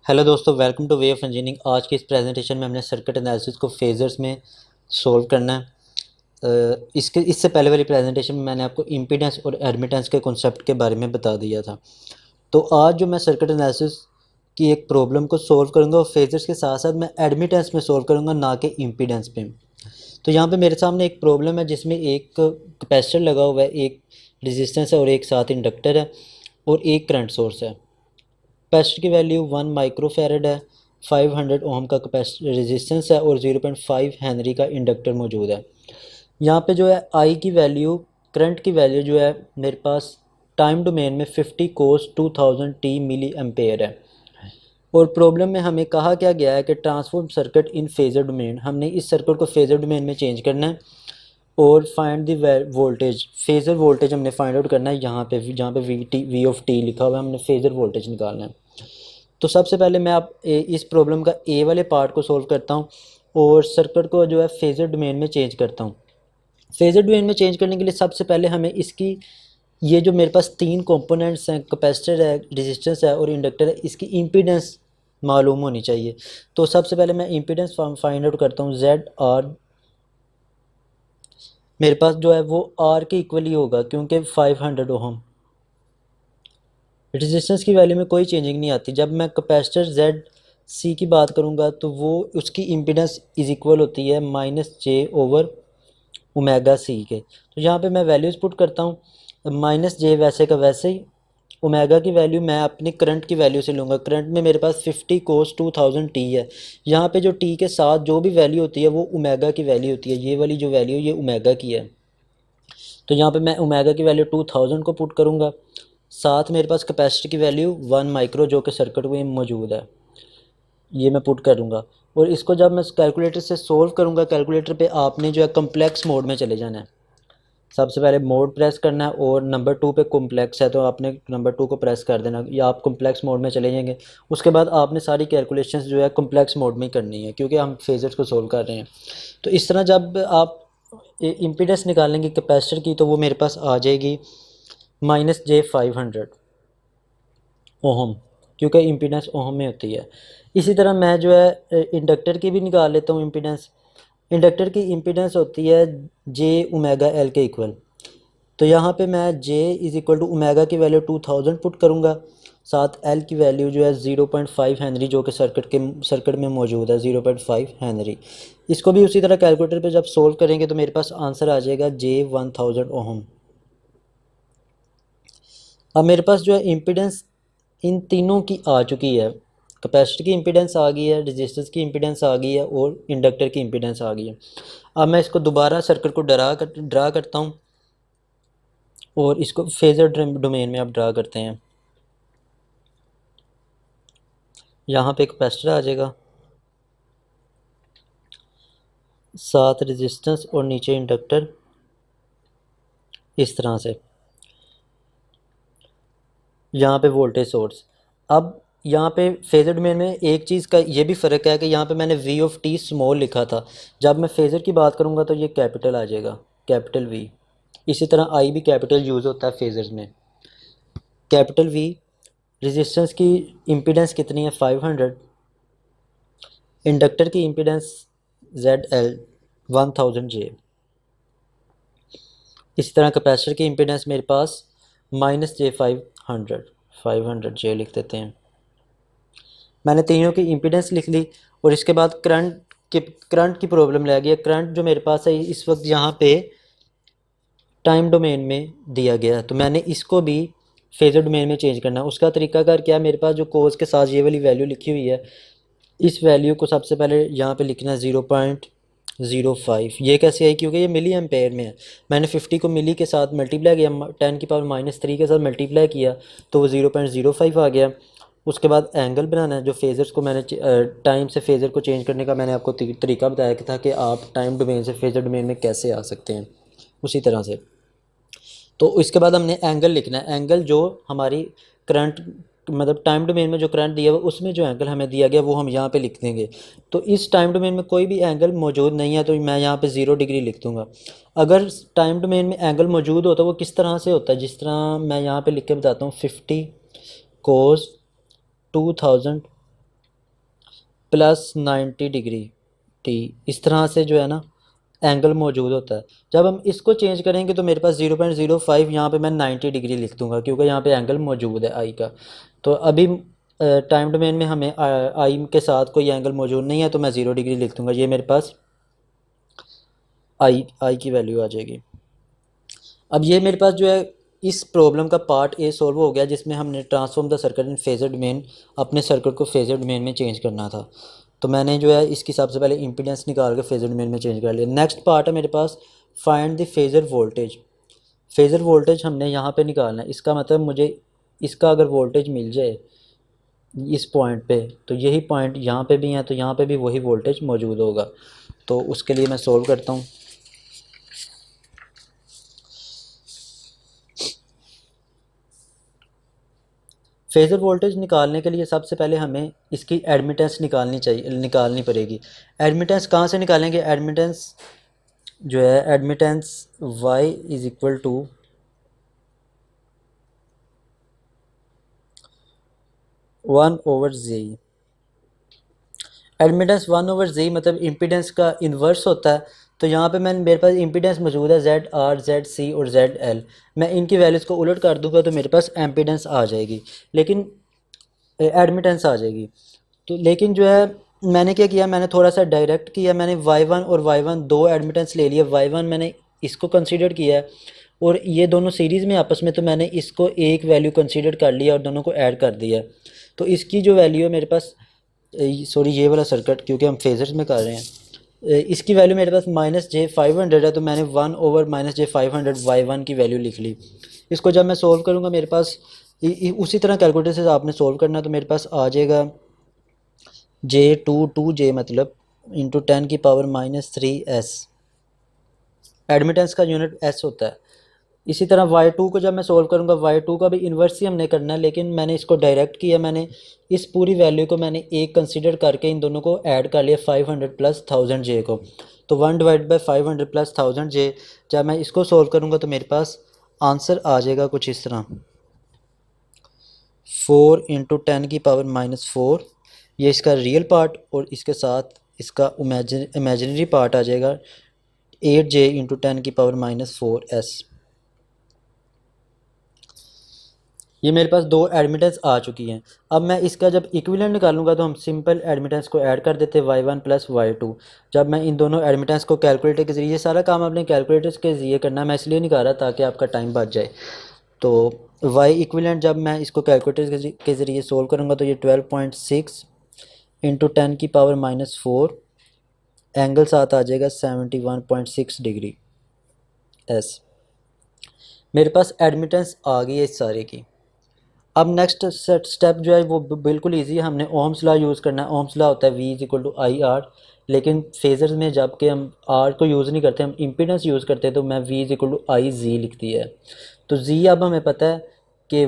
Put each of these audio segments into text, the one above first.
Hello दोस्तों, welcome two way of engineering. आज की इस प्रेजेंटेशन में हमने सर्किट एनालिसिस को फेजर्स में सॉल्व करना है। इससे पहले वाली प्रेजेंटेशन में मैंने आपको इम्पीडेंस और एडमिटेंस के कॉन्सेप्ट के बारे में बता दिया था। तो आज जो मैं सर्किट एनालिसिस की एक प्रॉब्लम को सॉल्व करूंगा और फेजर्स के साथ साथ मैं एडमिटेंस में सॉल्व करूंगा, ना कि इम्पीडेंस पे। तो यहाँ पे मेरे सामने एक प्रॉब्लम है जिसमें एक कैपेसिटर लगा हुआ है, एक रेजिस्टेंस है और एक साथ इंडक्टर है और एक करंट सोर्स है। कैपेसिटर की वैल्यू 1 माइक्रोफेरेड है, 500 ओम का कैपेसिटर रेजिस्टेंस है और 0.5 हेनरी का इंडक्टर मौजूद है। यहाँ पे जो है आई की वैल्यू, करंट की वैल्यू जो है मेरे पास टाइम डोमेन में 50 कोस 2000 टी मिली एम्पेयर है। और प्रॉब्लम में हमें कहा क्या गया है कि transform circuit in phasor domain. हमने इस सर्किट को फेजर डोमेन में चेंज करना है और find the voltage, phasor voltage हमने फाइंड आउट करना है। यहाँ पे जहाँ पे वी ऑफ टी लिखा हुआ है, हमने फेजर वोल्टेज निकालना है। तो सबसे पहले मैं इस प्रॉब्लम का ए वाले पार्ट को सॉल्व करता हूँ और सर्किट को जो है फेजर डोमेन में चेंज करता हूँ। फेजर डोमेन में चेंज करने के लिए सबसे पहले हमें इसकी, ये जो मेरे पास तीन कंपोनेंट्स हैं, कैपेसिटर है, रेजिस्टेंस है और इंडक्टर है, इसकी इम्पीडेंस मालूम होनी चाहिए। तो सबसे पहले मैं इम्पीडेंस फाइंड आउट करता हूँ। जेड आर मेरे पास जो है वो आर के इक्वली होगा क्योंकि 500 ओहम। रेजिस्टेंस की वैल्यू में कोई चेंजिंग नहीं आती। जब मैं कैपेसिटर जेड सी की बात करूँगा तो वो उसकी इम्पीडेंस इज इक्वल होती है -j/ओमेगा सी के। तो यहाँ पे मैं वैल्यूज़ पुट करता हूँ। -j वैसे का वैसे ही, ओमेगा की वैल्यू मैं अपनी करंट की वैल्यू से लूँगा। करंट में मेरे पास 50 कोस 2000 टी है। यहाँ पे जो टी के साथ जो भी वैल्यू होती है वो ओमेगा की वैल्यू होती है। ये वाली जो वैल्यू ये ओमेगा की है। तो यहाँ पे मैं ओमेगा की वैल्यू 2000 को पुट करूँगा। साथ मेरे पास कैपेसिटर की वैल्यू 1 माइक्रो जो कि सर्किट में मौजूद है, ये मैं पुट करूँगा। और इसको जब मैं कैलकुलेटर से सोल्व करूँगा, कैलकुलेटर पे आपने जो है कम्प्लेक्स मोड में चले जाना है। सबसे पहले मोड प्रेस करना है और नंबर 2 पे कॉम्प्लेक्स है तो आपने नंबर 2 को प्रेस कर देना, या आप कॉम्प्लेक्स मोड में चले जाएंगे। उसके बाद आपने सारी कैलकुलेशंस जो है कॉम्प्लेक्स मोड में ही करनी है क्योंकि हम फेजर्स को सोल्व कर रहे हैं। तो इस तरह जब आप इम्पीडेंस निकालेंगे कैपेसिटर की तो वो मेरे पास आ जाएगी -j500 ओहम, क्योंकि इम्पीडेंस ओहम में होती है। इसी तरह मैं जो है इंडक्टर की भी निकाल लेता हूँ इम्पीडेंस। इंडक्टर की इम्पीडेंस होती है j/ओमेगा L के इक्वल। तो यहाँ पे मैं j is equal to omega की वैल्यू 2000 पुट करूँगा, साथ L की वैल्यू जो है 0.5 हेनरी जो कि सर्किट में मौजूद है, 0.5 हेनरी। इसको भी उसी तरह कैलकुलेटर पे जब सोल्व करेंगे तो मेरे पास आंसर आ जाएगा j1000 ओहम। अब मेरे पास जो है इम्पीडेंस इन तीनों की आ चुकी है। कैपेसिटर की इम्पीडेंस आ गई है, रेजिस्टेंस की इम्पीडेंस आ गई है और इंडक्टर की इम्पीडेंस आ गई है। अब मैं इसको दोबारा सर्किट को ड्रा करता हूँ और इसको फेजर डोमेन में अब ड्रा करते हैं। यहाँ पे कैपेसिटर आ जाएगा, साथ रेजिस्टेंस और नीचे इंडक्टर, इस तरह से। यहाँ पे वोल्टेज सोर्स। अब यहाँ पे फेजर डोमेन में एक चीज़ का ये भी फ़र्क है कि यहाँ पे मैंने वी ऑफ टी स्मॉल लिखा था। जब मैं फेजर की बात करूँगा तो ये कैपिटल आ जाएगा, कैपिटल वी। इसी तरह आई भी कैपिटल यूज़ होता है फेजर्स में, कैपिटल वी। रेजिस्टेंस की इम्पीडेंस कितनी है 500। इंडक्टर की इम्पीडेंस ZL 1000 J। इसी तरह कैपेसिटर की इम्पीडेंस मेरे पास -j500, 500 J लिख देते हैं। मैंने तीनों की इम्पीडेंस लिख ली और इसके बाद करंट की प्रॉब्लम रह गई है। करंट जो मेरे पास है इस वक्त यहाँ पे टाइम डोमेन में दिया गया है, तो मैंने इसको भी फेजर डोमेन में चेंज करना है। उसका तरीकाकार क्या है, मेरे पास जो कोस के साथ ये वाली वैल्यू लिखी हुई है, इस वैल्यू को सबसे पहले यहाँ पे लिखना है 0.05। ये कैसे आई, क्योंकि ये मिली एम्पेयर में है। मैंने 50 को मिली के साथ मल्टीप्लाई किया, 10⁻³ के साथ मल्टीप्लाई किया तो वो 0.05 आ गया। उसके बाद एंगल बनाना है। जो फेज़र्स को मैंने टाइम से फेज़र को चेंज करने का मैंने आपको तरीका बताया था कि आप टाइम डोमेन से फेज़र डोमेन में कैसे आ सकते हैं, उसी तरह से। तो इसके बाद हमने एंगल लिखना है। एंगल जो हमारी करंट, मतलब टाइम डोमेन में जो करंट दिया हुआ उसमें जो एंगल हमें दिया गया वो हम यहाँ पे लिख देंगे। तो इस टाइम डोमेन में कोई भी एंगल मौजूद नहीं है तो मैं यहाँ पे 0 डिग्री लिख दूँगा। अगर टाइम डोमेन में एंगल मौजूद होता है वो किस तरह से होता है, जिस तरह मैं यहाँ पे लिख के बताता हूँ। 50 कोस 2000 प्लस 90 डिग्री टी, इस तरह से जो है ना एंगल मौजूद होता है। जब हम इसको चेंज करेंगे तो मेरे पास 0.05 यहाँ पे मैं 90 डिग्री लिख दूंगा क्योंकि यहाँ पे एंगल मौजूद है आई का। तो अभी टाइम डोमेन में हमें आई के साथ कोई एंगल मौजूद नहीं है, तो मैं 0 डिग्री लिख दूंगा। ये मेरे पास आई की वैल्यू आ जाएगी। अब ये मेरे पास जो है इस प्रॉब्लम का पार्ट ए सॉल्व हो गया, जिसमें हमने transform the circuit in phasor domain, अपने सर्किट को फेजर डोमेन में चेंज करना था। तो मैंने जो है इसकी सबसे पहले इम्पीडेंस निकाल के फेजर डोमेन में चेंज कर लिया। नेक्स्ट पार्ट है मेरे पास find the phasor voltage. Phasor voltage हमने यहाँ पे निकालना है। इसका मतलब मुझे इसका अगर वोल्टेज मिल जाए इस पॉइंट पे, तो यही पॉइंट यहाँ पे भी है, तो यहाँ पे भी वही वोल्टेज मौजूद होगा। तो उसके लिए मैं सोल्व करता हूँ। फेज़र वोल्टेज निकालने के लिए सबसे पहले हमें इसकी एडमिटेंस निकालनी पड़ेगी। एडमिटेंस कहाँ से निकालेंगे? एडमिटेंस जो है admittance y is equal to 1/z। Admittance 1/z मतलब इम्पीडेंस का इन्वर्स होता है। तो यहाँ पे मेरे पास इम्पीडेंस मौजूद है ZR, ZC और ZL। मैं इनकी वैल्यूज़ को उलट कर दूँगा तो मेरे पास एम्पीडेंस आ जाएगी, लेकिन एडमिटेंस आ जाएगी। तो लेकिन जो है मैंने क्या किया, मैंने थोड़ा सा डायरेक्ट किया। मैंने y1 और y1 दो एडमिटेंस ले लिए। y1 मैंने इसको कंसीडर किया है और ये दोनों सीरीज़ में आपस में, तो मैंने इसको एक वैल्यू कंसीडर कर लिया और दोनों को ऐड कर दिया। तो इसकी जो वैल्यू है मेरे पास, सॉरी ये वाला सर्किट क्योंकि हम फेजर्स में कर रहे हैं, इसकी वैल्यू मेरे पास -j500 है। तो मैंने 1/-j500 y1 की वैल्यू लिख ली। इसको जब मैं सोल्व करूँगा मेरे पास उसी तरह कैलकुलेटर से आपने सोल्व करना, तो मेरे पास आ जाएगा j मतलब इंटू 10⁻³ एडमिटेंस का यूनिट s होता है। इसी तरह y2 को जब मैं सोल्व करूँगा, y2 का भी इन्वर्स ही हमने करना है, लेकिन मैंने इसको डायरेक्ट किया। मैंने इस पूरी वैल्यू को मैंने एक कंसीडर करके इन दोनों को ऐड कर लिया 500 + 1000j को। तो 1/500 + 1000j, जब मैं इसको सोल्व करूँगा तो मेरे पास आंसर आ जाएगा कुछ इस तरह, 4 × 10⁻⁴। ये इसका रियल पार्ट और इसके साथ इसका इमेजिनरी पार्ट आ जाएगा 8j × 10⁻⁴s। ये मेरे पास दो एडमिटेंस आ चुकी हैं। अब मैं इसका जब इक्विवेलेंट निकालूंगा तो हम सिंपल एडमिटेंस को ऐड कर देते y1 + y2। जब मैं इन दोनों एडमिटेंस को कैलकुलेटर के ज़रिए, सारा काम अपने कैलकुलेटर्स के ज़रिए करना, मैं इसलिए नहीं कर रहा ताकि आपका टाइम बच जाए। तो y इक्विवेलेंट जब मैं इसको कैलकुलेटर के ज़रिए सोल्व करूँगा तो ये 12.6 × 10⁻⁴, एंगल साथ आ जाएगा 71.6 डिग्री s। मेरे पास एडमिटेंस आ गई है इस सारे की। अब नेक्स्ट स्टेप जो है वो बिल्कुल इजी है। हमने ओम्स लॉ यूज़ करना है। ओम्स लॉ होता है V = IR, लेकिन फेजर्स में जबकि हम R को यूज़ नहीं करते, हम इम्पीडेंस यूज़ करते हैं, तो मैं V = IZ लिख दिया है। तो Z अब हमें पता है कि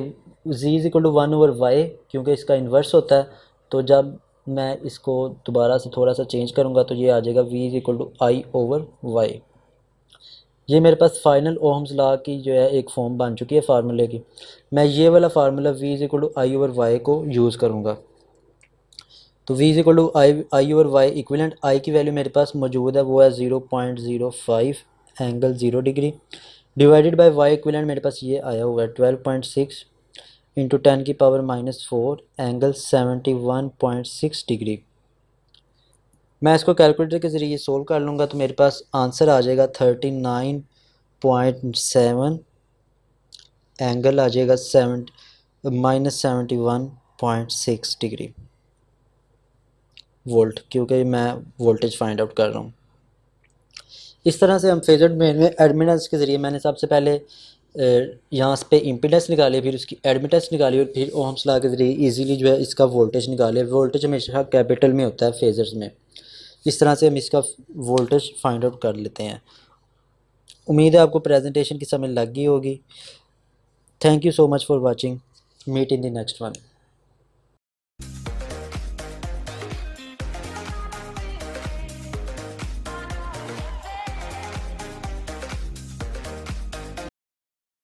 Z = 1/y, क्योंकि इसका इन्वर्स होता है। तो जब मैं इसको दोबारा से थोड़ा सा चेंज करूँगा तो ये आ जाएगा V = I/y। ये मेरे पास फाइनल ओम्स लॉ की जो है एक फॉर्म बन चुकी है फार्मूले की। मैं ये वाला फार्मूला V = I/y को यूज़ करूँगा। तो V = I/y इक्विवेलेंट I की वैल्यू मेरे पास मौजूद है, वो है 0.05 angle 0 degree, divided by y equivalent मेरे पास ये आया हुआ है 12.6 × 10⁻⁴ एंगल 71.6 डिग्री। मैं इसको कैलकुलेटर के ज़रिए सोल्व कर लूँगा तो मेरे पास आंसर आ जाएगा 39.7, एंगल आ जाएगा -71.6 डिग्री वोल्ट, क्योंकि मैं वोल्टेज फाइंड आउट कर रहा हूँ। इस तरह से हम फेजर डोमेन में एडमिटेंस के ज़रिए, मैंने सबसे पहले यहाँ पे इम्पीडेंस निकाली, फिर उसकी एडमिटेंस निकाली और फिर ओम्स लॉ के ज़रिए इजीली जो है इसका वोल्टेज निकाले। वोल्टेज हमेशा कैपिटल में होता है फेजर्स में। इस तरह से हम इसका वोल्टेज फाइंड आउट कर लेते हैं। उम्मीद है आपको प्रेजेंटेशन की समझ लग गई होगी। Thank you so much for watching. Meet in the next one.